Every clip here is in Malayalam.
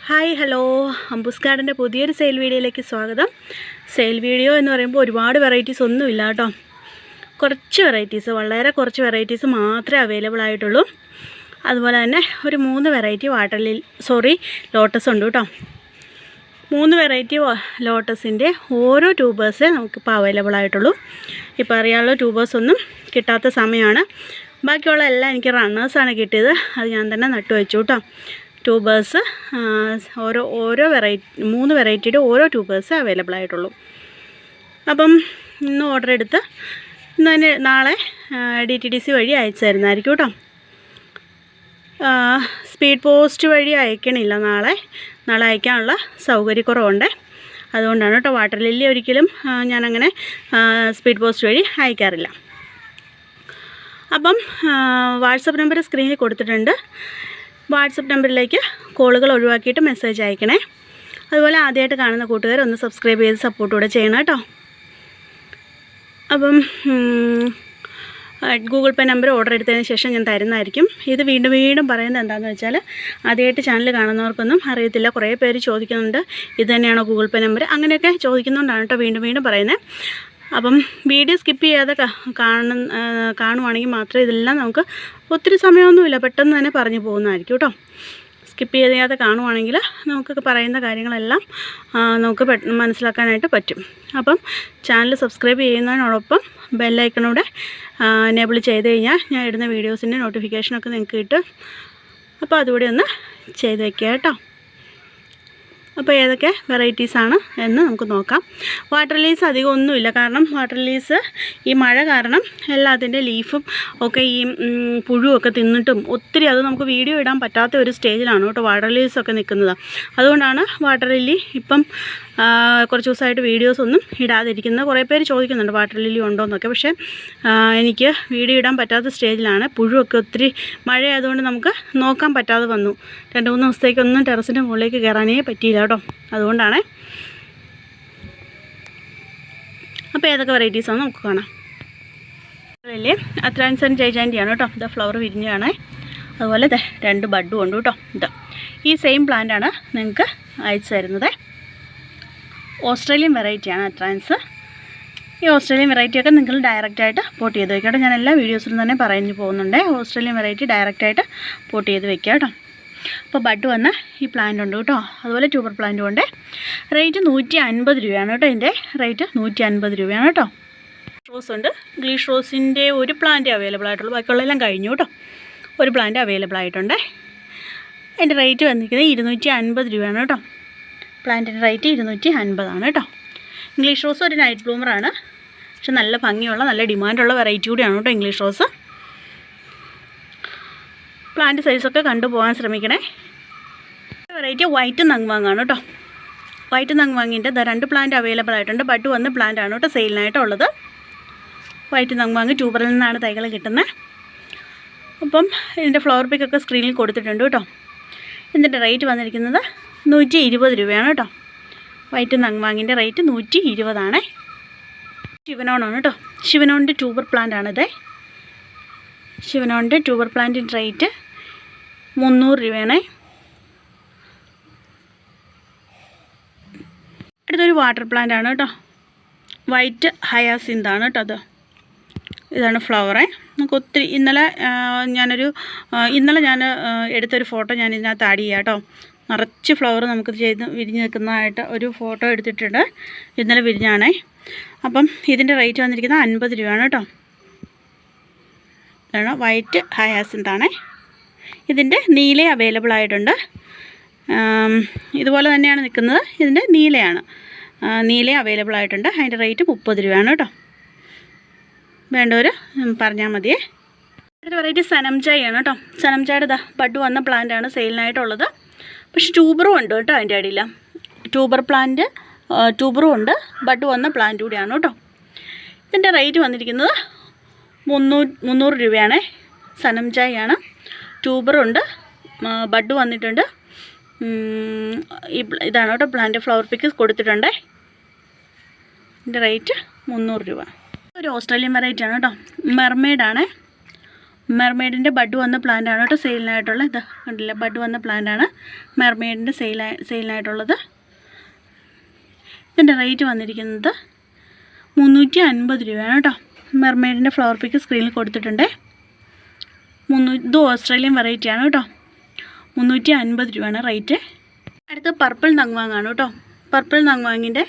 ഹായ് ഹലോ അംബൂസ് ഗാർഡൻ്റെ പുതിയൊരു സെയിൽ വീഡിയോയിലേക്ക് സ്വാഗതം. സെയിൽ വീഡിയോ എന്ന് പറയുമ്പോൾ ഒരുപാട് വെറൈറ്റീസ് ഒന്നുമില്ല കേട്ടോ. കുറച്ച് വെറൈറ്റീസ്, വളരെ കുറച്ച് വെറൈറ്റീസ് മാത്രമേ അവൈലബിൾ ആയിട്ടുള്ളൂ. അതുപോലെ തന്നെ ഒരു 3 വെറൈറ്റി ലോട്ടസ് ഉണ്ട് കേട്ടോ. 3 വെറൈറ്റി ലോട്ടസിൻ്റെ ഓരോ ട്യൂബേഴ്സേ നമുക്കിപ്പോൾ അവൈലബിൾ ആയിട്ടുള്ളൂ. ഇപ്പോൾ അറിയാനുള്ള ട്യൂബേഴ്സ് ഒന്നും കിട്ടാത്ത സമയമാണ്. ബാക്കിയുള്ള എല്ലാം എനിക്ക് റണ്ണേഴ്സാണ് കിട്ടിയത്. അത് ഞാൻ തന്നെ നട്ടു വെച്ചു കേട്ടോ. ട്യൂബേഴ്സ് ഓരോ 3 വെറൈറ്റിയുടെ ഓരോ ട്യൂബേഴ്സ് അവൈലബിൾ ആയിട്ടുള്ളൂ. അപ്പം ഇന്ന് ഓർഡർ എടുത്ത് ഇന്ന് നാളെ DTDC വഴി അയച്ചു തരുന്നതായിരിക്കും കേട്ടോ. സ്പീഡ് പോസ്റ്റ് വഴി അയക്കണില്ല, നാളെ അയക്കാനുള്ള സൗകര്യക്കുറവുണ്ട്. അതുകൊണ്ടാണ് കേട്ടോ. വാട്ടർ ലില്ലി ഒരിക്കലും ഞാനങ്ങനെ സ്പീഡ് പോസ്റ്റ് വഴി അയക്കാറില്ല. അപ്പം വാട്സപ്പ് നമ്പർ സ്ക്രീനിൽ കൊടുത്തിട്ടുണ്ട്. വാട്സപ്പ് നമ്പറിലേക്ക് കോളുകൾ ഒഴിവാക്കിയിട്ട് മെസ്സേജ് അയക്കണേ. അതുപോലെ ആദ്യമായിട്ട് കാണുന്ന കൂട്ടുകാർ ഒന്ന് സബ്സ്ക്രൈബ് ചെയ്ത് സപ്പോർട്ട് കൂടെ ചെയ്യണം കേട്ടോ. അപ്പം ഗൂഗിൾ പേ നമ്പർ ഓർഡർ എടുത്തതിന് ശേഷം ഞാൻ തരുന്നതായിരിക്കും. ഇത് വീണ്ടും പറയുന്നത് എന്താണെന്ന് വെച്ചാൽ, ആദ്യമായിട്ട് ചാനൽ കാണുന്നവർക്കൊന്നും അറിയത്തില്ല. കുറേ പേര് ചോദിക്കുന്നുണ്ട് ഇത് തന്നെയാണോ ഗൂഗിൾ പേ നമ്പർ, അങ്ങനെയൊക്കെ ചോദിക്കുന്നതുകൊണ്ടാണ് കേട്ടോ വീണ്ടും പറയുന്നത്. അപ്പം വീഡിയോ സ്കിപ്പ് ചെയ്യാതെ കാണുവാണെങ്കിൽ മാത്രമേ ഇതെല്ലാം നമുക്ക് ഒത്തിരി സമയമൊന്നുമില്ല, പെട്ടെന്ന് തന്നെ പറഞ്ഞു പോകുന്നതായിരിക്കും കേട്ടോ. സ്കിപ്പ് ചെയ്യാതെ കാണുവാണെങ്കിൽ നമുക്ക് പറയുന്ന കാര്യങ്ങളെല്ലാം നമുക്ക് മനസ്സിലാക്കാനായിട്ട് പറ്റും. അപ്പം ചാനൽ സബ്സ്ക്രൈബ് ചെയ്യുന്നതിനോടൊപ്പം ബെല്ലൈക്കണൂടെ എനേബിൾ ചെയ്ത് കഴിഞ്ഞാൽ ഞാൻ ഇടുന്ന വീഡിയോസിൻ്റെ നോട്ടിഫിക്കേഷനൊക്കെ നിങ്ങൾക്ക് കിട്ടും. അപ്പോൾ അതുകൂടി ഒന്ന് ചെയ്ത് വയ്ക്കുക കേട്ടോ. അപ്പോൾ ഏതൊക്കെ വെറൈറ്റീസാണ് എന്ന് നമുക്ക് നോക്കാം. വാട്ടർ ലീസ് അധികം ഒന്നുമില്ല, കാരണം വാട്ടർ ലീസ് ഈ മഴ കാരണം എല്ലാത്തിൻ്റെ ലീഫും ഒക്കെ ഈ പുഴുവൊക്കെ തിന്നിട്ടും ഒത്തിരി അത് നമുക്ക് വീഡിയോ ഇടാൻ പറ്റാത്ത ഒരു സ്റ്റേജിലാണ് കേട്ടോ വാട്ടർ ലീസൊക്കെ നിൽക്കുന്നത്. അതുകൊണ്ടാണ് വാട്ടർ ലില്ലി ഇപ്പം കുറച്ച് ദിവസമായിട്ട് വീഡിയോസ് ഒന്നും ഇടാതിരിക്കുന്നത്. കുറേ പേര് ചോദിക്കുന്നുണ്ട് വാട്ടർ ലില്ലി ഉണ്ടോയെന്നൊക്കെ. പക്ഷേ എനിക്ക് വീഡിയോ ഇടാൻ പറ്റാത്ത സ്റ്റേജിലാണ്. പുഴുവൊക്കെ ഒത്തിരി മഴയായതുകൊണ്ട് നമുക്ക് നോക്കാൻ പറ്റാതെ വന്നു. 2-3 ദിവസത്തേക്കൊന്നും ടെറസിൻ്റെ മുകളിലേക്ക് കയറാനേ പറ്റിയില്ല കേട്ടോ. അതുകൊണ്ടാണ്. അപ്പോൾ ഏതൊക്കെ വെറൈറ്റീസാണ് നമുക്ക് കാണാം. അല്ലേ അത്രാൻസൻ ജൈജാൻറ്റിയാണ് കേട്ടോ. ഇത് ഫ്ലവർ വിരിഞ്ഞാണ്. അതുപോലെ 2 ബഡും ഉണ്ട് കേട്ടോ. ഈ സെയിം പ്ലാന്റാണ് നിങ്ങൾക്ക് അയച്ചു തരുന്നത്. ഓസ്ട്രേലിയൻ വെറൈറ്റിയാണ് അട്രാൻസ്. ഈ ഓസ്ട്രേലിയൻ വെറൈറ്റിയൊക്കെ നിങ്ങൾ ഡയറക്റ്റായിട്ട് പോട്ട് ചെയ്ത് വയ്ക്കാം കേട്ടോ. ഞാൻ എല്ലാ വീഡിയോസിലും തന്നെ പറഞ്ഞു പോകുന്നുണ്ട്. ഓസ്ട്രേലിയൻ വെറൈറ്റി ഡയറക്റ്റായിട്ട് പോട്ട് ചെയ്ത് വയ്ക്കുക കേട്ടോ. അപ്പോൾ ബഡ് വന്ന ഈ പ്ലാന്റ് ഉണ്ട് കേട്ടോ. അതുപോലെ ട്യൂബർ പ്ലാന്റും ഉണ്ട്. റേറ്റ് 150 രൂപയാണ് കേട്ടോ. ഇതിൻ്റെ റേറ്റ് 150 രൂപയാണ് കേട്ടോ. റോസ് ഉണ്ട്. ഇംഗ്ലീഷ് റോസിൻ്റെ ഒരു പ്ലാന്റ് അവൈലബിൾ ആയിട്ടുള്ളൂ, ബാക്കിയുള്ളതെല്ലാം കഴിഞ്ഞു കേട്ടോ. ഒരു പ്ലാന്റ് അവൈലബിൾ ആയിട്ടുണ്ട്. അതിൻ്റെ റേറ്റ് വന്നിരിക്കുന്നത് 250 രൂപയാണ് കേട്ടോ. പ്ലാന്റിൻ്റെ റേറ്റ് 250 കേട്ടോ. ഇംഗ്ലീഷ് റോസ് ഒരു നൈറ്റ് ബ്ലൂമറാണ്, പക്ഷെ നല്ല ഭംഗിയുള്ള നല്ല ഡിമാൻഡുള്ള വെറൈറ്റി കൂടിയാണ് കേട്ടോ ഇംഗ്ലീഷ് റോസ്. പ്ലാന്റ് സൈസൊക്കെ കണ്ടുപോകാൻ ശ്രമിക്കണേ. വെറൈറ്റി വൈറ്റ് നങ്വാങ്ങാണ് കേട്ടോ. വൈറ്റ് നങ്വാങ്ങിൻ്റെ 2 പ്ലാന്റ് അവൈലബിൾ ആയിട്ടുണ്ട്. ബഡ് വന്ന് പ്ലാന്റ് ആണ് കേട്ടോ സെയിലിനായിട്ടുള്ളത്. വൈറ്റ് നങ്വാങ്ങ് ട്യൂബറിൽ നിന്നാണ് തൈകൾ കിട്ടുന്നത്. അപ്പം ഇതിൻ്റെ ഫ്ലവർ പിക്കൊക്കെ സ്ക്രീനിൽ കൊടുത്തിട്ടുണ്ട് കേട്ടോ. ഇതിൻ്റെ റേറ്റ് വന്നിരിക്കുന്നത് 120 രൂപയാണ് കേട്ടോ. White നങ്വാങ്ങിൻ്റെ rate 120. ശിവനോണാണ് കേട്ടോ. ശിവനോണിൻ്റെ ട്യൂബർ പ്ലാന്റ് ആണിത്. ശിവനോണിൻ്റെ ട്യൂബർ പ്ലാന്റിൻ്റെ റേറ്റ് 300 രൂപയാണ്. അടുത്തൊരു വാട്ടർ പ്ലാന്റ് ആണ് കേട്ടോ. വൈറ്റ് ഹയാസിന്താണ് കേട്ടോ. ഇതാണ് ഫ്ലവറെ. നമുക്ക് ഒത്തിരി ഇന്നലെ ഞാൻ എടുത്തൊരു ഫോട്ടോ ഞാൻ ഇതിനകത്ത് ആഡ് ചെയ്യാം കേട്ടോ. നിറച്ച് ഫ്ലവർ നമുക്ക് വിരിഞ്ഞ് നിൽക്കുന്നതായിട്ട് ഒരു ഫോട്ടോ എടുത്തിട്ടുണ്ട്. ഇന്നലെ വിരിഞ്ഞാണേ. അപ്പം ഇതിൻ്റെ റേറ്റ് വന്നിരിക്കുന്നത് 50 രൂപയാണ് കേട്ടോ. ഇതാണ് വൈറ്റ് ഹയാസിന്താണ്. ഇതിൻ്റെ നീല അവൈലബിൾ ആയിട്ടുണ്ട്. ഇതുപോലെ തന്നെയാണ് നിൽക്കുന്നത്. ഇതിൻ്റെ നീല അവൈലബിൾ ആയിട്ടുണ്ട്. അതിൻ്റെ റേറ്റ് 30 രൂപയാണ് കേട്ടോ. വേണ്ടവർ പറഞ്ഞാൽ മതിയേ. അടുത്ത വെറൈറ്റി സനംജായാണ് കേട്ടോ. സനംജായുടെ ബഡ് വന്ന പ്ലാന്റാണ് സെയിലിനായിട്ടുള്ളത്. പക്ഷെ ട്യൂബറും ഉണ്ട് കേട്ടോ. അതിൻ്റെ അടിയില്ല ട്യൂബറും ഉണ്ട്. ബഡ് വന്ന പ്ലാന്റ് കൂടിയാണ് കേട്ടോ. ഇതിൻ്റെ റേറ്റ് വന്നിരിക്കുന്നത് 300 രൂപയാണ്. സനംജായാണ്. ട്യൂബറുണ്ട്, ബഡ് വന്നിട്ടുണ്ട്. ഇതാണ് കേട്ടോ പ്ലാന്റ്. ഫ്ലവർ പിക്ക് കൊടുത്തിട്ടുണ്ട്. ഇതിൻ്റെ റേറ്റ് 300 രൂപ. ഒരു ഓസ്ട്രേലിയൻ വെറൈറ്റിയാണ് കേട്ടോ. മെർമെയ്ഡാണ്. മെർമെയ്ഡിൻ്റെ ബഡ് വന്ന പ്ലാന്റാണ് കേട്ടോ സെയിലിനായിട്ടുള്ള. ഇത് കണ്ടില്ല, ബഡ് വന്ന പ്ലാന്റാണ് മെർമെയ്ഡിൻ്റെ സെയിലിനായിട്ടുള്ളത്. ഇതിൻ്റെ റേറ്റ് വന്നിരിക്കുന്നത് 350 രൂപയാണ് കേട്ടോ. മെർമെയ്ഡിൻ്റെ ഫ്ലവർ പിക്ക് സ്ക്രീനിൽ കൊടുത്തിട്ടുണ്ട്. ഇത് ഓസ്ട്രേലിയൻ വെറൈറ്റിയാണ് കേട്ടോ. 350 രൂപയാണ് റേറ്റ്. അടുത്ത് പർപ്പിൾ നങ്വാങ്ങാണ് കേട്ടോ. പർപ്പിൾ നങ്വാങ്ങിൻ്റെ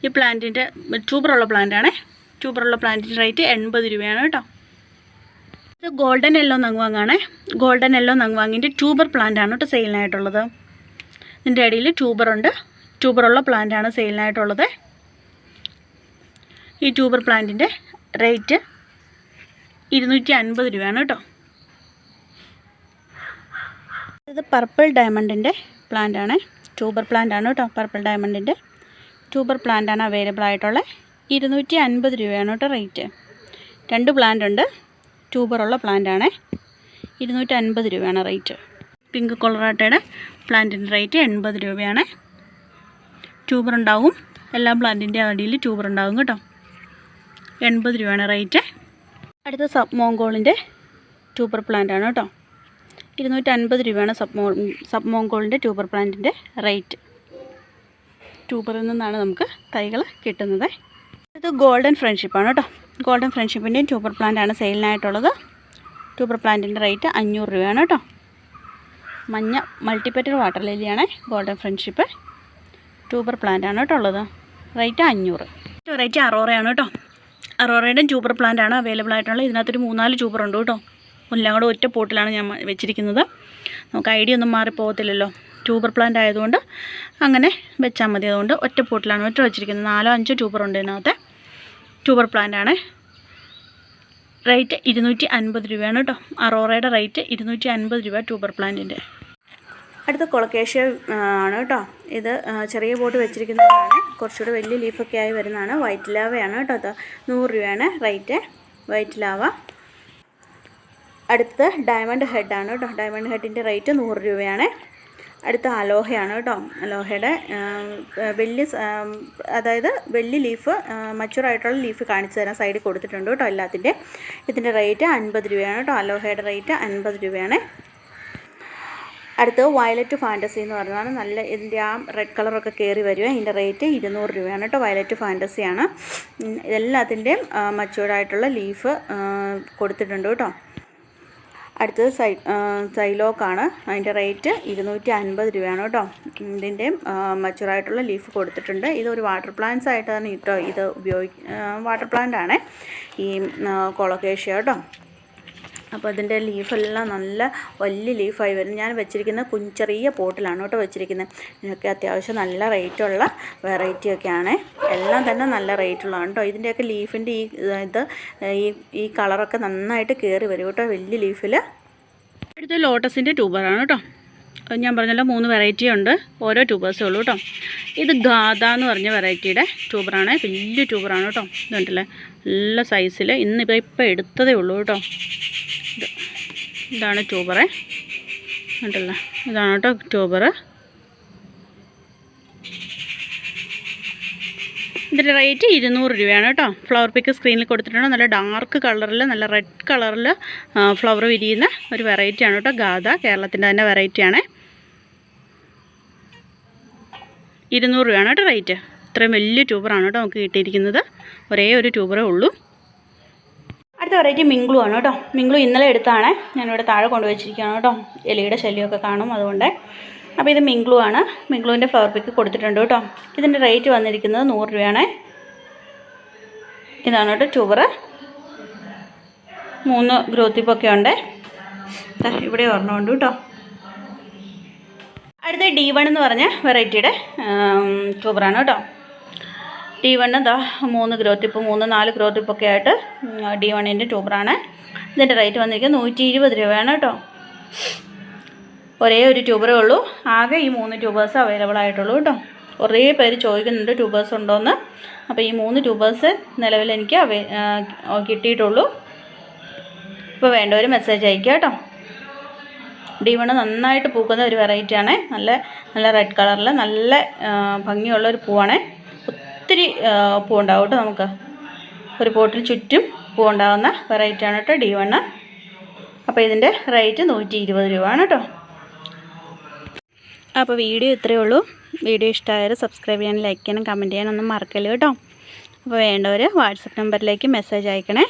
ഈ പ്ലാന്റിൻ്റെ ട്യൂബറുള്ള പ്ലാന്റാണ്. ട്യൂബറുള്ള പ്ലാന്റിൻ്റെ റേറ്റ് 80 രൂപയാണ് കേട്ടോ. ഇത് ഗോൾഡൻ യെല്ലോ നങ്വാങ്ങാണ്. ഗോൾഡൻ യെല്ലോ നങ്വാങ്ങിൻ്റെ ട്യൂബർ പ്ലാന്റാണ് കേട്ടോ സെയിലിനായിട്ടുള്ളത്. ഇതിൻ്റെ ഇടയിൽ ട്യൂബറുണ്ട്. ട്യൂബറുള്ള പ്ലാന്റാണ് സെയിലിനായിട്ടുള്ളത്. ഈ ട്യൂബർ പ്ലാന്റിൻ്റെ റേറ്റ് 250 രൂപയാണ് കേട്ടോ. ഇത് പർപ്പിൾ ഡയമണ്ടിൻ്റെ പ്ലാന്റാണ്. ട്യൂബർ പ്ലാന്റാണ് കേട്ടോ. പർപ്പിൾ ഡയമണ്ടിൻ്റെ ട്യൂബർ പ്ലാന്റാണ് അവൈലബിൾ ആയിട്ടുള്ളത്. 250 രൂപയാണ് കേട്ടോ റേറ്റ്. 2 പ്ലാന്റ് ഉണ്ട്. ട്യൂബറുള്ള പ്ലാന്റാണ്. 250 രൂപയാണ് റേറ്റ്. പിങ്ക് കൊളറാട്ടയുടെ പ്ലാന്റിൻ്റെ റേറ്റ് 80 രൂപയാണ്. ട്യൂബർ ഉണ്ടാവും. എല്ലാ പ്ലാന്റിൻ്റെ അടിയിൽ ട്യൂബർ ഉണ്ടാവും കേട്ടോ. 80 രൂപയാണ് റേറ്റ്. അടുത്ത സബ് മോങ്കോളിൻ്റെ ട്യൂബർ പ്ലാന്റാണ് കേട്ടോ. 250 രൂപയാണ് സബ് മോങ്കോളിൻ്റെ ട്യൂബർ പ്ലാന്റിൻ്റെ റേറ്റ്. ട്യൂബറിൽ നിന്നാണ് നമുക്ക് തൈകൾ കിട്ടുന്നത്. ഇത് ഗോൾഡൻ ഫ്രണ്ട്ഷിപ്പാണ് കേട്ടോ. ഗോൾഡൻ ഫ്രണ്ട്ഷിപ്പിൻ്റെയും ട്യൂബർ പ്ലാന്റാണ് സെയിലിനായിട്ടുള്ളത്. ട്യൂബർ പ്ലാന്റിൻ്റെ റേറ്റ് 500 രൂപയാണ് കേട്ടോ. മഞ്ഞ മൾട്ടിപ്പറ്റൽ വാട്ടർ ലില്ലിയാണ് ഗോൾഡൻ ഫ്രണ്ട്ഷിപ്പ്. ട്യൂബർ പ്ലാന്റാണ് കേട്ടോ ഉള്ളത്. റേറ്റ് 500. റേറ്റ് അറോറയാണ് കേട്ടോ. അറോറയുടെ ട്യൂബർ പ്ലാന്റാണ് അവൈലബിൾ ആയിട്ടുള്ളത്. ഇതിനകത്തൊരു 3-4 ട്യൂബർ ഉണ്ട് കേട്ടോ. എല്ലാം കൂടെ ഒറ്റ പോട്ടിലാണ് ഞാൻ വെച്ചിരിക്കുന്നത്. നമുക്ക് ഐഡിയ ഒന്നും മാറിപ്പോകത്തില്ലല്ലോ. ട്യൂബർ പ്ലാന്റ് ആയതുകൊണ്ട് അങ്ങനെ വെച്ചാൽ മതി. അതുകൊണ്ട് ഒറ്റ പോട്ടിലാണ് വെച്ചിരിക്കുന്നത്. 4-5 ട്യൂബർ ഉണ്ട് ഇതിനകത്ത്. ട്യൂബർ പ്ലാന്റാണ്. റേറ്റ് 250 രൂപയാണ് കേട്ടോ. അറോറയുടെ റേറ്റ് 250 രൂപ ട്യൂബർ പ്ലാന്റിൻ്റെ. അടുത്ത കൊളക്കേഷ്യ ആണ് കേട്ടോ. ഇത് ചെറിയ പോട്ട് വെച്ചിരിക്കുന്നതാണ്. കുറച്ചുകൂടെ വലിയ ലീഫൊക്കെ ആയി വരുന്നതാണ്. വൈറ്റ് ലാവയാണ് കേട്ടോ. അത് 100 രൂപയാണ് റേറ്റ്. White lava. അടുത്ത് ഡയമണ്ട് ഹെഡാണ് കേട്ടോ. ഡയമണ്ട് ഹെഡിൻ്റെ റേറ്റ് 100 രൂപയാണ്. അടുത്ത അലോഹയാണ് കേട്ടോ. അലോഹയുടെ വലിയ ലീഫ്, മച്ചുറായിട്ടുള്ള ലീഫ് കാണിച്ചു തരാൻ സൈഡിൽ കൊടുത്തിട്ടുണ്ട് കേട്ടോ എല്ലാത്തിൻ്റെ. ഇതിൻ്റെ റേറ്റ് 50 രൂപയാണ് കേട്ടോ. അലോഹയുടെ റേറ്റ് 50 രൂപയാണ്. അടുത്തത് വയലറ്റ് ഫാൻറ്റസി എന്ന് പറഞ്ഞതാണ്. നല്ല ഇതിൻ്റെ ആ റെഡ് കളറൊക്കെ കയറി വരിക. ഇതിൻ്റെ റേറ്റ് 200 രൂപയാണ് കേട്ടോ. വയലറ്റ് ഫാൻറ്റസിയാണ്. ഇതെല്ലാത്തിൻ്റെയും മച്ചുറായിട്ടുള്ള ലീഫ് കൊടുത്തിട്ടുണ്ട് കേട്ടോ. അടുത്തത് സൈലോക്കാണ്. അതിൻ്റെ റേറ്റ് 250 രൂപയാണ് കേട്ടോ. ഇതിൻ്റെ മച്ചുറായിട്ടുള്ള ലീഫ് കൊടുത്തിട്ടുണ്ട്. ഇതൊരു വാട്ടർ പ്ലാന്റ്സ് ആയിട്ടാണ് കേട്ടോ ഇത് വാട്ടർ പ്ലാന്റാണ് ഈ കൊളക്കേഷ്യ കേട്ടോ. അപ്പോൾ അതിൻ്റെ ലീഫെല്ലാം നല്ല വലിയ ലീഫായി വരും. ഞാൻ വെച്ചിരിക്കുന്ന ചെറിയ പോട്ടിലാണ് കേട്ടോ വെച്ചിരിക്കുന്നത്. ഇതിനൊക്കെ അത്യാവശ്യം നല്ല റേറ്റുള്ള വെറൈറ്റിയൊക്കെയാണ്. എല്ലാം തന്നെ നല്ല റേറ്റുള്ളതാണ് കേട്ടോ. ഇതിൻ്റെയൊക്കെ ലീഫിൻ്റെ ഈ കളറൊക്കെ നന്നായിട്ട് കയറി വരും കേട്ടോ വലിയ ലീഫിൽ. അടുത്ത ലോട്ടസിൻ്റെ ട്യൂബറാണ് കേട്ടോ. ഞാൻ പറഞ്ഞല്ലോ 3 വെറൈറ്റി ഉണ്ട്. ഓരോ ട്യൂബേഴ്സേ ഉള്ളൂ കേട്ടോ. ഇത് ഗാഥ എന്ന് പറഞ്ഞ വെറൈറ്റിയുടെ ട്യൂബറാണ്. വലിയ ട്യൂബറാണ് കേട്ടോ. ഇതുണ്ടല്ലേ നല്ല സൈസിൽ. ഇപ്പം എടുത്തതേ ഉള്ളൂ കേട്ടോ. ഇതാണ് ട്യൂബറ്. ഉണ്ടല്ലോ ഇതാണ് കേട്ടോ ട്യൂബറ്. ഇതിൻ്റെ റേറ്റ് 200 രൂപയാണ് കേട്ടോ. ഫ്ലവർ പിക്ക് സ്ക്രീനിൽ കൊടുത്തിട്ടുണ്ട്. നല്ല ഡാർക്ക് കളറിൽ, നല്ല റെഡ് കളറിൽ ഫ്ലവർ വിരിയുന്ന ഒരു വെറൈറ്റിയാണ് കേട്ടോ ഗാഥ. കേരളത്തിൻ്റെ തന്നെ വെറൈറ്റിയാണ്. 200 രൂപയാണ് കേട്ടോ റേറ്റ്. ഇത്രയും വലിയ ട്യൂബറാണ് കേട്ടോ നമുക്ക് കിട്ടിയിരിക്കുന്നത്. ഒരേ ഒരു ട്യൂബറേ ഉള്ളൂ. അടുത്ത വെറൈറ്റി മിംഗ്ലു ആണ് കേട്ടോ. മിംഗ്ലു ഇന്നലെ എടുത്താണ്. ഞാനിവിടെ താഴെ കൊണ്ടുവച്ചിരിക്കുകയാണ് കേട്ടോ. എലിയുടെ ശല്യമൊക്കെ കാണും അതുകൊണ്ട്. അപ്പോൾ ഇത് മിംഗ്ലു ആണ്. മിംഗ്ലുവിൻ്റെ ഫ്ലവർ പിക്ക് കൊടുത്തിട്ടുണ്ട് കേട്ടോ. ഇതിൻ്റെ റേറ്റ് വന്നിരിക്കുന്നത് 100 രൂപയാണ്. ഇതാണ് കേട്ടോ ട്യൂബറ്. 3 ഗ്രോത്ത് ടിപ്പൊക്കെ ഉണ്ട്. ഇവിടെ ഒരെണ്ണമുണ്ട് കേട്ടോ. അടുത്ത D1 എന്ന് പറഞ്ഞ വെറൈറ്റിയുടെ ട്യൂബറാണ് കേട്ടോ. D1 എന്താ 3 ഗ്രോത്ത് ടിപ്പ്, 3-4 ഗ്രോത്ത് ടിപ്പൊക്കെ ആയിട്ട് D1ൻ്റെ ട്യൂബറാണ്. ഇതിൻ്റെ റേറ്റ് വന്നിരിക്കുന്നത് 120 രൂപയാണ് കേട്ടോ. ഒരേ ഒരു ട്യൂബറേ ഉള്ളൂ. ആകെ ഈ 3 ട്യൂബേഴ്സ് അവൈലബിൾ ആയിട്ടുള്ളൂ കേട്ടോ. കുറേ പേര് ചോദിക്കുന്നുണ്ട് ട്യൂബേഴ്സ് ഉണ്ടോയെന്ന്. അപ്പോൾ ഈ 3 ട്യൂബേഴ്സ് നിലവിൽ എനിക്ക് കിട്ടിയിട്ടുള്ളൂ. ഇപ്പോൾ വേണ്ടവർ മെസ്സേജ് അയയ്ക്കുക കേട്ടോ. D1 നന്നായിട്ട് പൂക്കുന്ന ഒരു വെറൈറ്റിയാണ്. നല്ല റെഡ് കളറിൽ നല്ല ഭംഗിയുള്ളൊരു പൂവാണ്. ഒത്തിരി പൂവുണ്ടാവും കേട്ടോ. നമുക്ക് ഒരു പോട്ടിൽ ചുറ്റും പൂവുണ്ടാകുന്ന വെറൈറ്റിയാണ് കേട്ടോ D1. അപ്പോൾ ഇതിൻ്റെ റേറ്റ് 120 രൂപയാണ് കേട്ടോ. അപ്പോൾ വീഡിയോ ഇത്രയേ ഉള്ളൂ. വീഡിയോ ഇഷ്ടമായാൽ സബ്സ്ക്രൈബ് ചെയ്യാനും ലൈക്ക് ചെയ്യാനും കമൻറ്റ് ചെയ്യാനൊന്നും മറക്കല്ല് കേട്ടോ. അപ്പോൾ വേണ്ടവർ വാട്സപ്പ് നമ്പറിലേക്ക് മെസ്സേജ് അയക്കണേ.